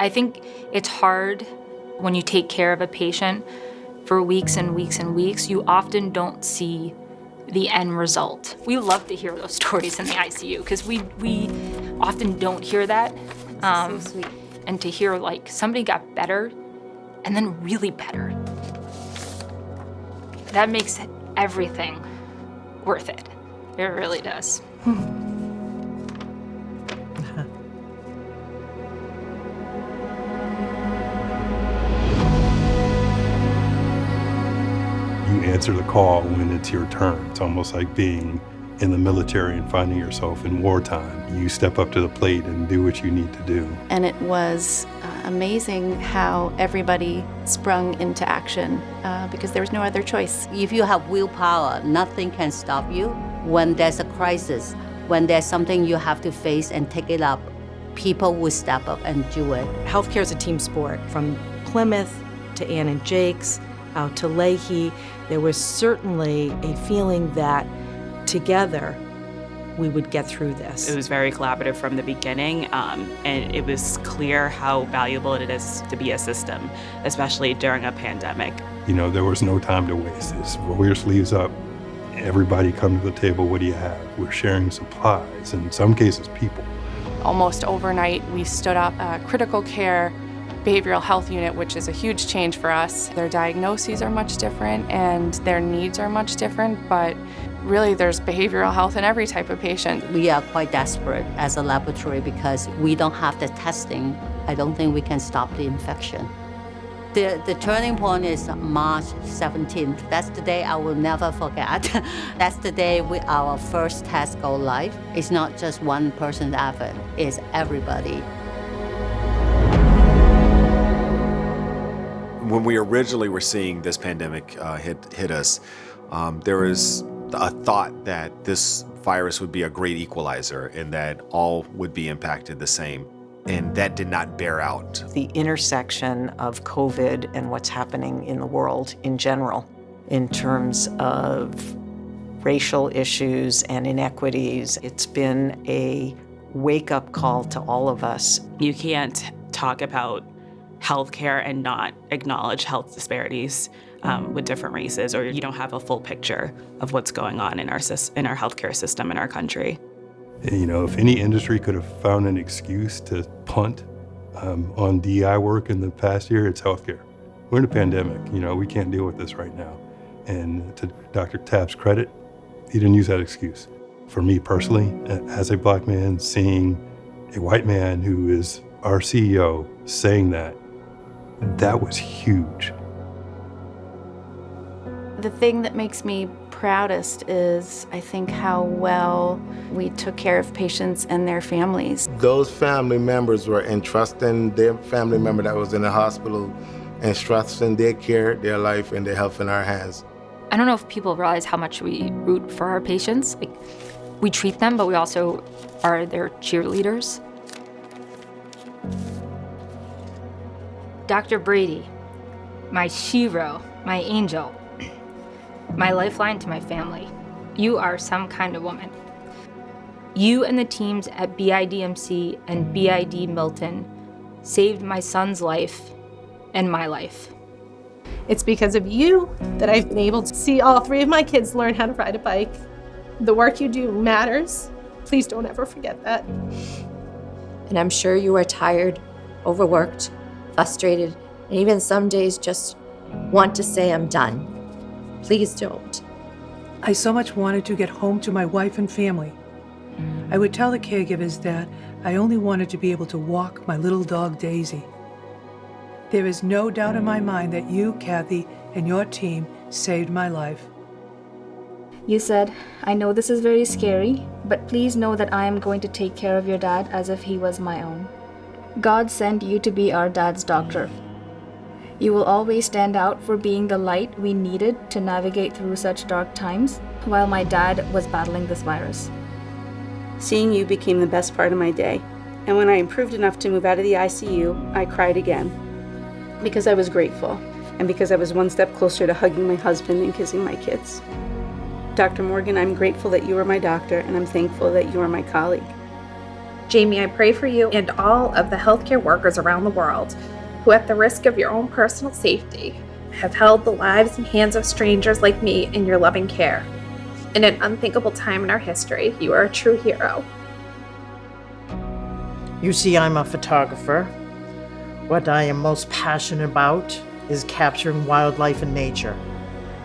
I think it's hard when you take care of a patient for weeks and weeks and weeks. You often don't see the end result. We love to hear those stories in the ICU because we often don't hear that. So sweet. And to hear like somebody got better and then really better, that makes everything worth it. It really does. You answer the call when it's your turn. It's almost like being in the military and finding yourself in wartime. You step up to the plate and do what you need to do. And it was amazing how everybody sprung into action because there was no other choice. If you have willpower, nothing can stop you. When there's a crisis, when there's something you have to face and take it up, people will step up and do it. Healthcare is a team sport. From Plymouth to Ann and Jake's, out to Lahey, there was certainly a feeling that together we would get through this. It was very collaborative from the beginning, and it was clear how valuable it is to be a system, especially during a pandemic. You know, there was no time to waste. It's roll your sleeves up. Everybody come to the table, what do you have? We're sharing supplies, in some cases people. Almost overnight, we stood up a critical care behavioral health unit, which is a huge change for us. Their diagnoses are much different and their needs are much different, but really there's behavioral health in every type of patient. We are quite desperate as a laboratory because we don't have the testing. I don't think we can stop the infection. The turning point is March 17th. That's the day I will never forget. That's the day our first test go live. It's not just one person's effort, it's everybody. When we originally were seeing this pandemic hit us, there was a thought that this virus would be a great equalizer and that all would be impacted the same. And that did not bear out. The intersection of COVID and what's happening in the world in general, in terms of racial issues and inequities, it's been a wake-up call to all of us. You can't talk about healthcare and not acknowledge health disparities with different races, or you don't have a full picture of what's going on in our healthcare system in our country. You know, if any industry could have found an excuse to punt on DI work in the past year, it's healthcare. We're in a pandemic, you know, we can't deal with this right now. And to Dr. Tapp's credit, he didn't use that excuse. For me personally, as a Black man, seeing a white man who is our CEO saying that was huge. The thing that makes me proudest is, I think, how well we took care of patients and their families. Those family members were entrusting their family member that was in the hospital, entrusting their care, their life, and their health in our hands. I don't know if people realize how much we root for our patients. Like, we treat them, but we also are their cheerleaders. Dr. Brady, my hero, my angel, my lifeline to my family. You are some kind of woman. You and the teams at BIDMC and BID Milton saved my son's life and my life. It's because of you that I've been able to see all three of my kids learn how to ride a bike. The work you do matters. Please don't ever forget that. And I'm sure you are tired, overworked, frustrated, and even some days just want to say I'm done. Please don't. I so much wanted to get home to my wife and family. I would tell the caregivers that I only wanted to be able to walk my little dog Daisy. There is no doubt in my mind that you, Kathy, and your team saved my life. You said, I know this is very scary, but please know that I am going to take care of your dad as if he was my own. God sent you to be our dad's doctor. You will always stand out for being the light we needed to navigate through such dark times while my dad was battling this virus. Seeing you became the best part of my day. And when I improved enough to move out of the ICU, I cried again. Because I was grateful, and because I was one step closer to hugging my husband and kissing my kids. Dr. Morgan, I'm grateful that you are my doctor, and I'm thankful that you are my colleague. Jaime, I pray for you and all of the healthcare workers around the world who, at the risk of your own personal safety, have held the lives and hands of strangers like me in your loving care. In an unthinkable time in our history, you are a true hero. You see, I'm a photographer. What I am most passionate about is capturing wildlife and nature.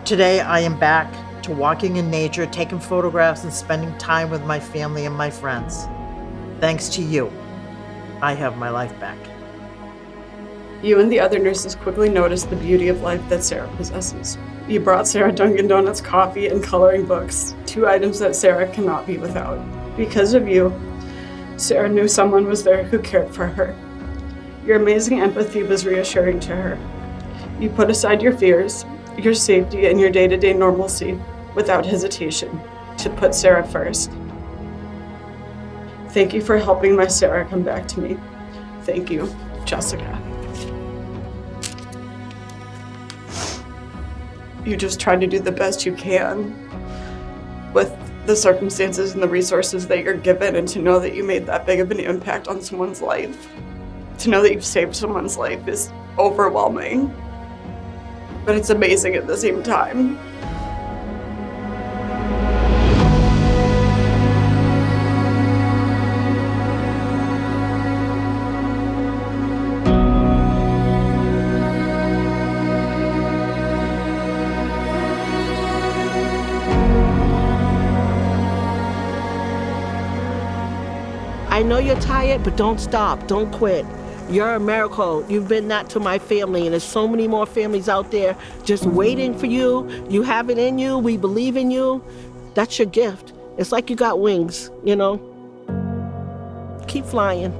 Today, I am back to walking in nature, taking photographs, and spending time with my family and my friends. Thanks to you, I have my life back. You and the other nurses quickly noticed the beauty of life that Sarah possesses. You brought Sarah Dunkin' Donuts coffee and coloring books, 2 items that Sarah cannot be without. Because of you, Sarah knew someone was there who cared for her. Your amazing empathy was reassuring to her. You put aside your fears, your safety, and your day-to-day normalcy without hesitation to put Sarah first. Thank you for helping my Sarah come back to me. Thank you, Jessica. You just try to do the best you can with the circumstances and the resources that you're given, and to know that you made that big of an impact on someone's life, to know that you've saved someone's life is overwhelming, but it's amazing at the same time. I know you're tired, but don't stop. Don't quit. You're a miracle. You've been that to my family, and there's so many more families out there just waiting for you. You have it in you. We believe in you. That's your gift. It's like you got wings, you know? Keep flying.